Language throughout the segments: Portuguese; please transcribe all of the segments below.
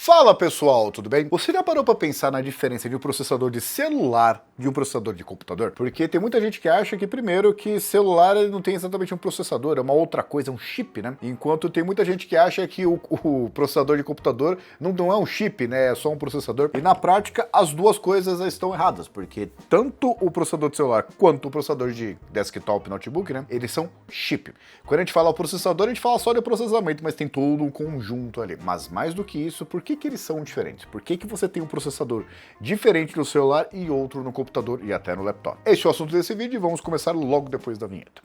Fala pessoal, tudo bem? Você já parou para pensar na diferença de um processador de celular de um processador de computador? Porque tem muita gente que acha que, primeiro, que celular não tem exatamente um processador, é uma outra coisa, é um chip, né? Enquanto tem muita gente que acha que o processador de computador não é um chip, né? É só um processador. E na prática, as duas coisas estão erradas, porque tanto o processador de celular quanto o processador de desktop, notebook, né? Eles são chip. Quando a gente fala o processador, a gente fala só de processamento, mas tem todo um conjunto ali. Mas mais do que isso, por que eles são diferentes? Por que você tem um processador diferente no celular e outro no computador e até no laptop? Este é o assunto desse vídeo e vamos começar logo depois da vinheta.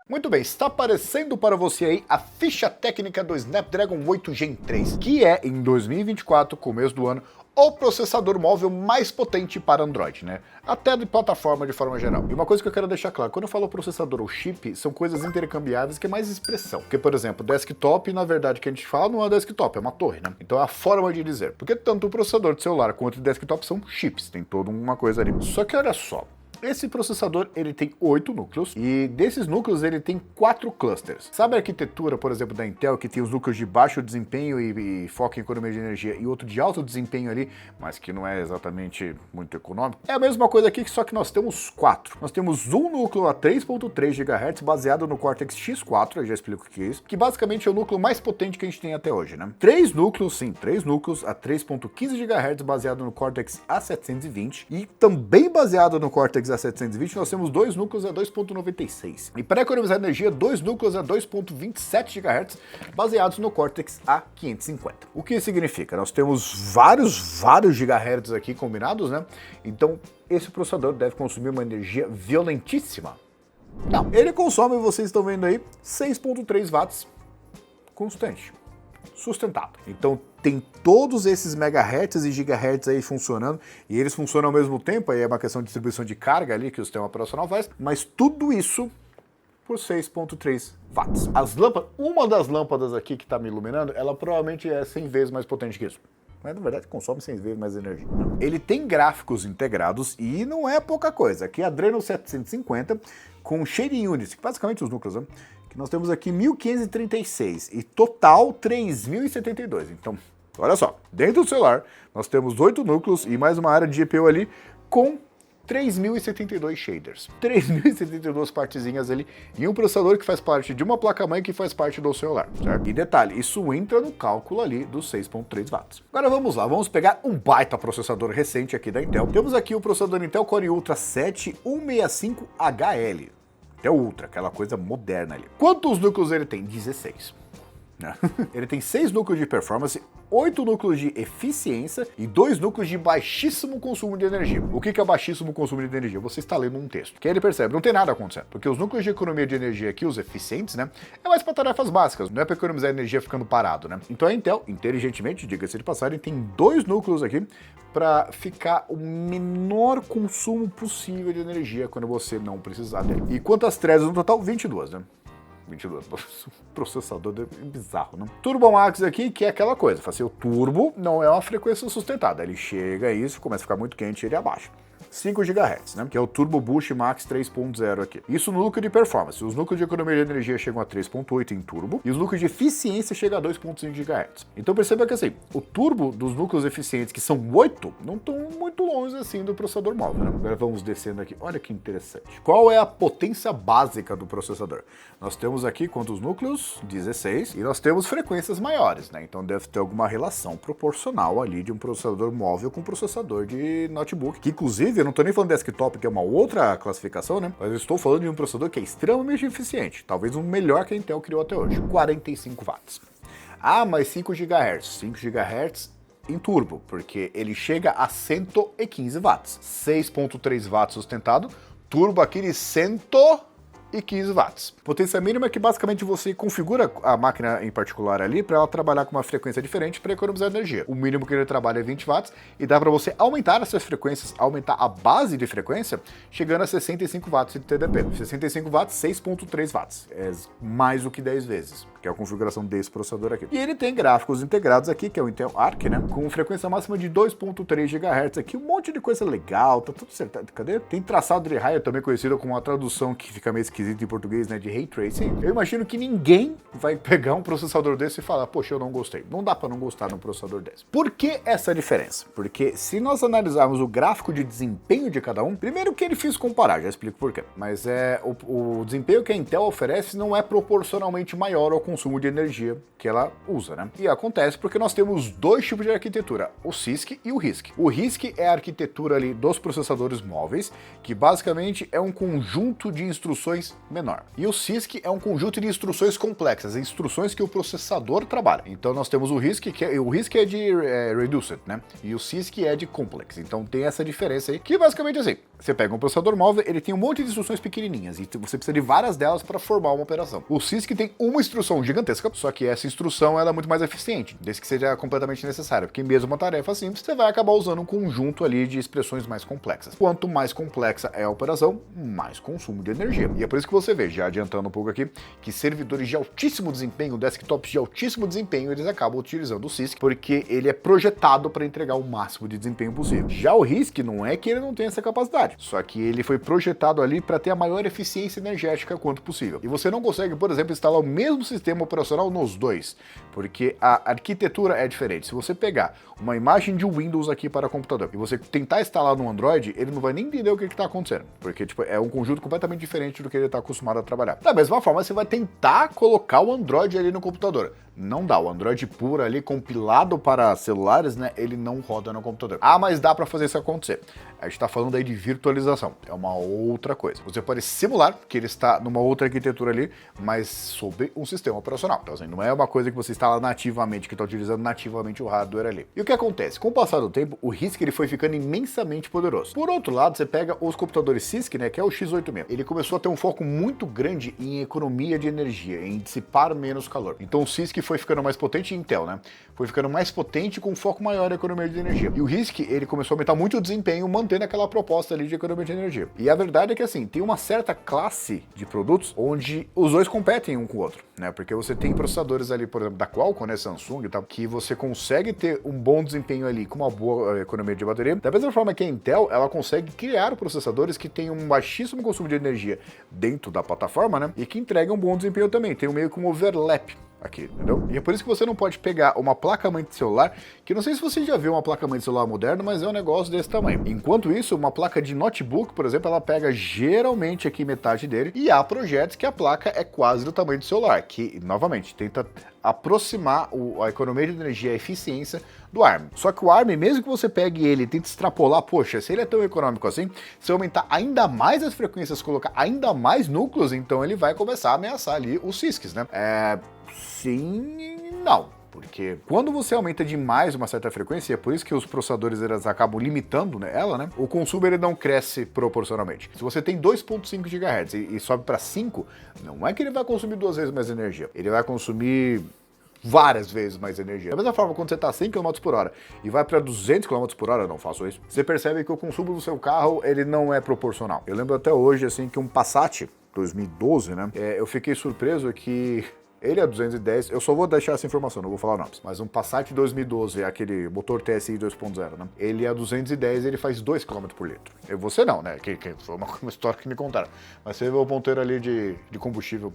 Muito bem, está aparecendo para você aí a ficha técnica do Snapdragon 8 Gen 3, que é, em 2024, começo do ano, o processador móvel mais potente para Android, né? Até de plataforma de forma geral. E uma coisa que eu quero deixar claro, quando eu falo processador ou chip, são coisas intercambiáveis que é mais expressão. Porque, por exemplo, desktop, na verdade, que a gente fala não é desktop, é uma torre, né? Então é a forma de dizer. Porque tanto o processador de celular quanto o desktop são chips, tem toda uma coisa ali. Só que olha só, esse processador, ele tem 8 núcleos, e desses núcleos ele tem 4 clusters. Sabe a arquitetura, por exemplo, da Intel, que tem os núcleos de baixo desempenho e foco em economia de energia, e outro de alto desempenho ali, mas que não é exatamente muito econômico? É a mesma coisa aqui, só que nós temos 4. Nós temos um núcleo a 3.3 GHz, baseado no Cortex X4, eu já explico o que é isso, que basicamente é o núcleo mais potente que a gente tem até hoje, né? 3 núcleos a 3.15 GHz, baseado no Cortex A720, e também baseado no Cortex A720, nós temos 2 núcleos a 2.96. E para economizar energia, 2 núcleos a 2.27 GHz, baseados no Cortex A550. O que significa? Nós temos vários gigahertz aqui combinados, né? Então, esse processador deve consumir uma energia violentíssima. Não, ele consome, vocês estão vendo aí, 6.3 watts constante, sustentado. Então tem todos esses megahertz e gigahertz aí funcionando, e eles funcionam ao mesmo tempo, aí é uma questão de distribuição de carga ali que o sistema operacional faz, mas tudo isso por 6.3 watts. As lâmpadas, uma das lâmpadas aqui que está me iluminando, ela provavelmente é 100 vezes mais potente que isso. Mas na verdade consome 100 vezes mais energia. Ele tem gráficos integrados e não é pouca coisa. Aqui é Adreno 750 com Shading Units, que basicamente os núcleos, né? Que nós temos aqui 1536 e total 3072. Então, olha só, dentro do celular nós temos 8 núcleos e mais uma área de GPU ali com 3072 shaders, 3072 partezinhas ali e um processador que faz parte de uma placa-mãe que faz parte do celular, certo? E detalhe, isso entra no cálculo ali dos 6.3 watts. Agora vamos lá, vamos pegar um baita processador recente aqui da Intel. Temos aqui o processador Intel Core Ultra 7 165HL. Intel Ultra, aquela coisa moderna ali. Quantos núcleos ele tem? 16. Ele tem 6 núcleos de performance, 8 núcleos de eficiência e 2 núcleos de baixíssimo consumo de energia. O que é baixíssimo consumo de energia? Você está lendo um texto. Que ele percebe, não tem nada acontecendo. Porque os núcleos de economia de energia aqui, os eficientes, né? É mais para tarefas básicas, não é para economizar energia ficando parado, né? Então a Intel, inteligentemente, diga-se de passagem, tem 2 núcleos aqui para ficar o menor consumo possível de energia quando você não precisar dele. E quantas threads no total? 22, né? 22, processador é bizarro, né? Turbo Max aqui, que é aquela coisa, o turbo não é uma frequência sustentada, ele chega a isso, começa a ficar muito quente e ele abaixa. 5 GHz, né? Que é o Turbo Boost Max 3.0 aqui. Isso no núcleo de performance. Os núcleos de economia de energia chegam a 3.8 em turbo e os núcleos de eficiência chegam a 2.5 GHz. Então perceba que assim, o turbo dos núcleos eficientes, que são 8, não estão muito longe assim do processador móvel, né? Agora vamos descendo aqui. Olha que interessante. Qual é a potência básica do processador? Nós temos aqui quantos núcleos? 16. E nós temos frequências maiores, né? Então deve ter alguma relação proporcional ali de um processador móvel com um processador de notebook, que inclusive eu não estou nem falando de desktop, que é uma outra classificação, né? Mas eu estou falando de um processador que é extremamente eficiente, talvez o melhor que a Intel criou até hoje, 45 watts. Ah, mas 5 GHz, 5 GHz em turbo, porque ele chega a 115 watts, 6.3 watts sustentado, turbo aqui de 115 watts. Potência mínima é que basicamente você configura a máquina em particular ali para ela trabalhar com uma frequência diferente para economizar energia. O mínimo que ele trabalha é 20 watts e dá para você aumentar essas frequências, aumentar a base de frequência, chegando a 65 watts de TDP. 65 watts, 6.3 watts. É mais do que 10 vezes. que é a configuração desse processador aqui. E ele tem gráficos integrados aqui, que é o Intel Arc, né, com frequência máxima de 2.3 GHz aqui, um monte de coisa legal, tá tudo certo. Cadê? Tem traçado de raio, também conhecido como uma tradução que fica meio esquisita em português, né, de Ray Tracing. Eu imagino que ninguém vai pegar um processador desse e falar, poxa, eu não gostei. Não dá para não gostar de um processador desse. Por que essa diferença? Porque se nós analisarmos o gráfico de desempenho de cada um, primeiro que ele fez comparar, já explico por quê. Mas o desempenho que a Intel oferece não é proporcionalmente maior ao consumo de energia que ela usa, né? E acontece porque nós temos dois tipos de arquitetura, o CISC e o RISC. O RISC é a arquitetura ali dos processadores móveis, que basicamente é um conjunto de instruções menor. E o CISC é um conjunto de instruções complexas, instruções que o processador trabalha. Então nós temos o RISC, o RISC é de Reduced, né? E o CISC é de Complex. Então tem essa diferença aí, que basicamente assim, você pega um processador móvel, ele tem um monte de instruções pequenininhas e você precisa de várias delas para formar uma operação. O CISC tem uma instrução gigantesca, só que essa instrução ela é muito mais eficiente, desde que seja completamente necessária, porque mesmo uma tarefa simples, você vai acabar usando um conjunto ali de expressões mais complexas. Quanto mais complexa é a operação, mais consumo de energia. E é por isso que você vê, já adiantando um pouco aqui, que servidores de altíssimo desempenho, desktops de altíssimo desempenho, eles acabam utilizando o CISC, porque ele é projetado para entregar o máximo de desempenho possível. Já o RISC não é que ele não tenha essa capacidade, só que ele foi projetado ali para ter a maior eficiência energética quanto possível. E você não consegue, por exemplo, instalar o mesmo sistema operacional nos dois, porque a arquitetura é diferente. Se você pegar uma imagem de Windows aqui para computador e você tentar instalar no Android, ele não vai nem entender o que está acontecendo, porque tipo, é um conjunto completamente diferente do que ele está acostumado a trabalhar. Da mesma forma, você vai tentar colocar o Android ali no computador. Não dá, o Android puro ali, compilado para celulares, né, ele não roda no computador. Ah, mas dá para fazer isso acontecer. A gente está falando aí de virtualização, é uma outra coisa. Você pode simular que ele está numa outra arquitetura ali, mas sobre um sistema operacional. Então, assim, não é uma coisa que você instala nativamente, que está utilizando nativamente o hardware ali. E o que acontece? Com o passar do tempo, o RISC ele foi ficando imensamente poderoso. Por outro lado, você pega os computadores CISC, né, que é o X86. Ele começou a ter um foco muito grande em economia de energia, em dissipar menos calor. Então o CISC foi ficando mais potente, Intel, né? Foi ficando mais potente com foco maior em economia de energia. E o RISC, ele começou a aumentar muito o desempenho, mantendo aquela proposta ali de economia de energia. E a verdade é que, assim, tem uma certa classe de produtos onde os dois competem um com o outro, né? Porque você tem processadores ali, por exemplo, da Qualcomm, né, Samsung e tal, que você consegue ter um bom desempenho ali com uma boa economia de bateria. Da mesma forma que a Intel, ela consegue criar processadores que têm um baixíssimo consumo de energia dentro da plataforma, né? E que entregam um bom desempenho também. Tem meio que um overlap aqui, entendeu? E é por isso que você não pode pegar uma placa-mãe de celular, que não sei se você já viu uma placa-mãe de celular moderna, mas é um negócio desse tamanho. Enquanto isso, uma placa de notebook, por exemplo, ela pega geralmente aqui metade dele, e há projetos que a placa é quase do tamanho do celular, que, novamente, tenta aproximar a economia de energia e a eficiência do ARM. Só que o ARM, mesmo que você pegue ele e tente extrapolar, poxa, se ele é tão econômico assim, se aumentar ainda mais as frequências, colocar ainda mais núcleos, então ele vai começar a ameaçar ali os CISCs, né? Sim e não. Porque quando você aumenta demais uma certa frequência, e é por isso que os processadores eles acabam limitando, né, ela, né? O consumo ele não cresce proporcionalmente. Se você tem 2.5 GHz e sobe para 5, não é que ele vai consumir 2 vezes mais energia. Ele vai consumir várias vezes mais energia. Da mesma forma, quando você está a 100 km por hora e vai para 200 km por hora, não faço isso, você percebe que o consumo do seu carro ele não é proporcional. Eu lembro até hoje assim que um Passat 2012, né? Eu fiquei surpreso que ele é 210, eu só vou deixar essa informação, não vou falar nomes, mas um Passat 2012, aquele motor TSI 2.0, né? Ele é 210 e ele faz 2 km por litro. Você não, né? Que foi uma história que me contaram. Mas você vê o ponteiro ali de combustível.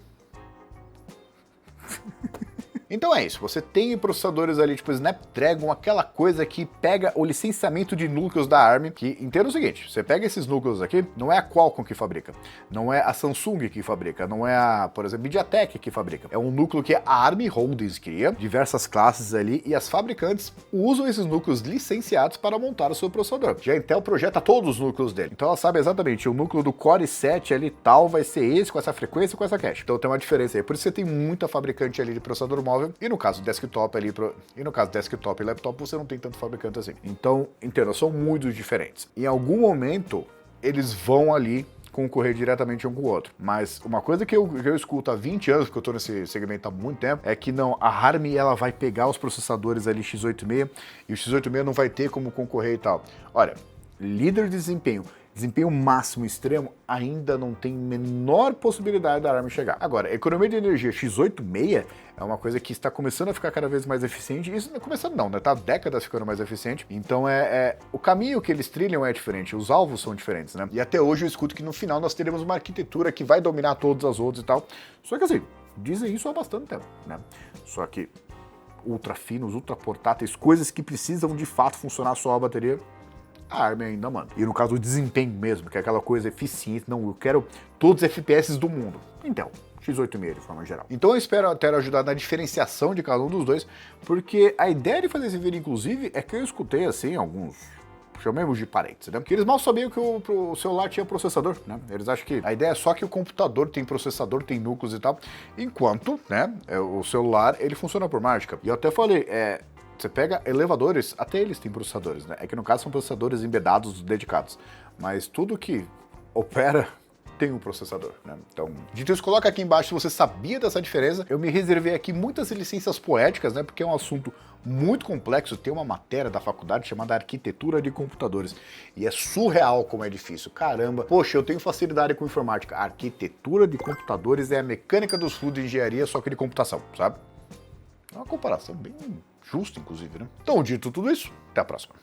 Então é isso, você tem processadores ali tipo Snapdragon, aquela coisa que pega o licenciamento de núcleos da ARM, que entenda o seguinte, você pega esses núcleos aqui, não é a Qualcomm que fabrica, não é a Samsung que fabrica, não é a, por exemplo, MediaTek que fabrica, é um núcleo que a ARM Holdings cria, diversas classes ali, e as fabricantes usam esses núcleos licenciados para montar o seu processador. Já a Intel projeta todos os núcleos dele, então ela sabe exatamente, o núcleo do Core 7 ali tal vai ser esse, com essa frequência, com essa cache. Então tem uma diferença aí, por isso você tem muita fabricante ali de processador móvel, e no caso desktop ali, desktop e laptop, você não tem tanto fabricante assim. Então, entenda, são muito diferentes. Em algum momento, eles vão ali concorrer diretamente um com o outro. Mas uma coisa que eu escuto há 20 anos, porque eu tô nesse segmento há muito tempo, é que não, a ARM ela vai pegar os processadores ali x86 e o x86 não vai ter como concorrer e tal. Olha, líder de desempenho, desempenho máximo extremo, ainda não tem menor possibilidade da ARM chegar. Agora, economia de energia x86 é uma coisa que está começando a ficar cada vez mais eficiente. Isso não é começando não, né? Tá há décadas ficando mais eficiente. Então o caminho que eles trilham é diferente, os alvos são diferentes, né? E até hoje eu escuto que no final nós teremos uma arquitetura que vai dominar todas as outras e tal. Só que assim, dizem isso há bastante tempo, né? Só que ultra finos, ultra portáteis, coisas que precisam de fato funcionar só a bateria, a ARM ainda manda. E no caso do desempenho mesmo, que é aquela coisa eficiente, não, eu quero todos os FPS do mundo. Intel, x86 de forma geral. Então eu espero ter ajudado na diferenciação de cada um dos dois, porque a ideia de fazer esse vídeo, inclusive, é que eu escutei, assim, alguns, chamemos de parentes, né? Que eles mal sabiam que o celular tinha processador, né? Eles acham que a ideia é só que o computador tem processador, tem núcleos e tal, enquanto, né, o celular, ele funciona por mágica. E eu até falei, você pega elevadores, até eles têm processadores, né? É que no caso são processadores embedados dedicados. Mas tudo que opera tem um processador, né? Então, dito isso, coloca aqui embaixo se você sabia dessa diferença. Eu me reservei aqui muitas licenças poéticas, né? Porque é um assunto muito complexo. Tem uma matéria da faculdade chamada Arquitetura de Computadores. E é surreal como é difícil. Caramba, poxa, eu tenho facilidade com informática. A arquitetura de computadores é a mecânica dos fluidos de engenharia, só que de computação, sabe? É uma comparação bem justa, inclusive, né? Então, dito tudo isso, até a próxima.